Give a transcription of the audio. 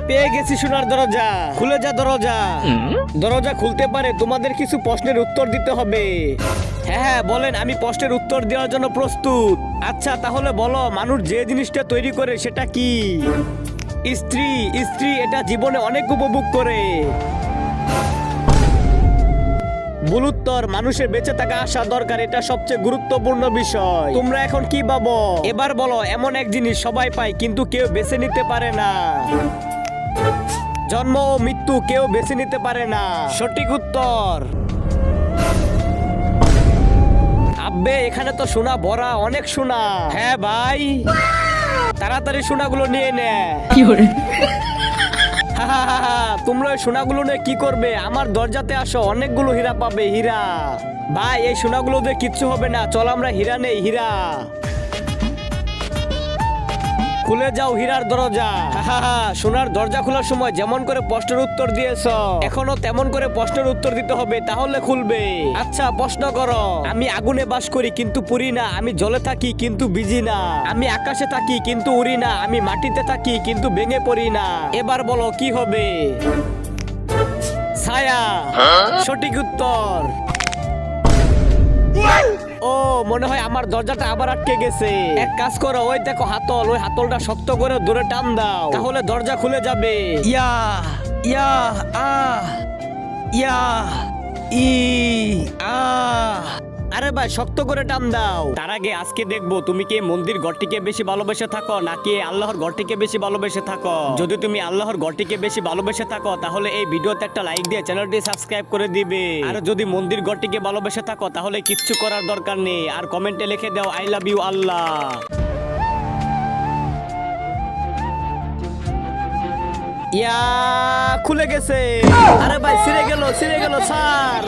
পেয়ে গেছি সোনার দরজা। খুলে যা দরজা। দরজা খুলতে পারে, তোমাদের কিছু প্রশ্নের উত্তর দিতে হবে। হ্যাঁ হ্যাঁ বলেন, আমি প্রশ্নের উত্তর দেওয়ার জন্য প্রস্তুত। আচ্ছা তাহলে বলো, মানুষ যে জিনিসটা তৈরি করে সেটা কি? স্ত্রী। স্ত্রী এটা জীবনে অনেক উপভোগ করে। ভুল উত্তর, মানুষের বেঁচে থাকা আসা দরকার, এটা সবচেয়ে গুরুত্বপূর্ণ বিষয়। তোমরা এখন কি ভাবো? এবার বলো, এমন এক জিনিস সবাই পায় কিন্তু কেউ বেছে নিতে পারে না। জন্ম ও মৃত্যু কেউ বেছে নিতে পারে না। সঠিক উত্তর। আব্বে এখানে তো সোনা ভরা, অনেক সোনা। হ্যাঁ ভাই, তাড়াতাড়ি সোনাগুলো নিয়ে নে। তোমরা ওই সোনাগুলো নিয়ে কি করবে? আমার দরজাতে আসো, অনেকগুলো হীরা পাবে। হীরা ভাই, এই সোনাগুলো দিয়ে কিচ্ছু হবে না, চল আমরা হীরা নেই। হীরা খুলে যাও হীরার দরজা। সোনার দরজা খোলার সময় যেমন করে প্রশ্নের উত্তর দিয়েছ, এখনো তেমন করে প্রশ্নের উত্তর দিতে হবে, তাহলে খুলবে। আচ্ছা প্রশ্ন করো। আমি আগুনে বাস করি কিন্তু পুড়ি না, আমি জলে থাকি কিন্তু ভিজি না, আমি আকাশে থাকি কিন্তু উড়ি না, আমি মাটিতে থাকি কিন্তু ভেঙে পড়ি না। এবার বলো কি হবে? ছায়া। সঠিক উত্তর। ও মনে হয় আমার দরজাটা আবার আটকে গেছে। এক কাজ করো, ওই দেখো হাতল, ওই হাতলটা শক্ত করে ধরে টান দাও, তাহলে দরজা খুলে যাবে। ইয়া ইয়া আ ইয়া ই আ। আরে ভাই শক্ত করে টান দাও। তার আগে আজকে দেখবো তুমি কি মন্দির ঘরটিকে বেশি ভালোবেসে থাকো নাকি আল্লাহর ঘরটিকে বেশি ভালোবেসে থাকো। যদি তুমি আল্লাহর ঘরটিকে বেশি ভালোবেসে থাকো তাহলে এই ভিডিওতে একটা লাইক দিয়ে চ্যানেলটি সাবস্ক্রাইব করে দিবে। আর যদি মন্দির ঘরটিকে ভালোবেসে থাকো তাহলে কিচ্ছু করার দরকার নেই, আর কমেন্টে লিখে দাও আই লাভ ইউ আল্লাহ। ইয়া খুলে গেছে। আরে ভাই ছিঁড়ে গেল স্যার।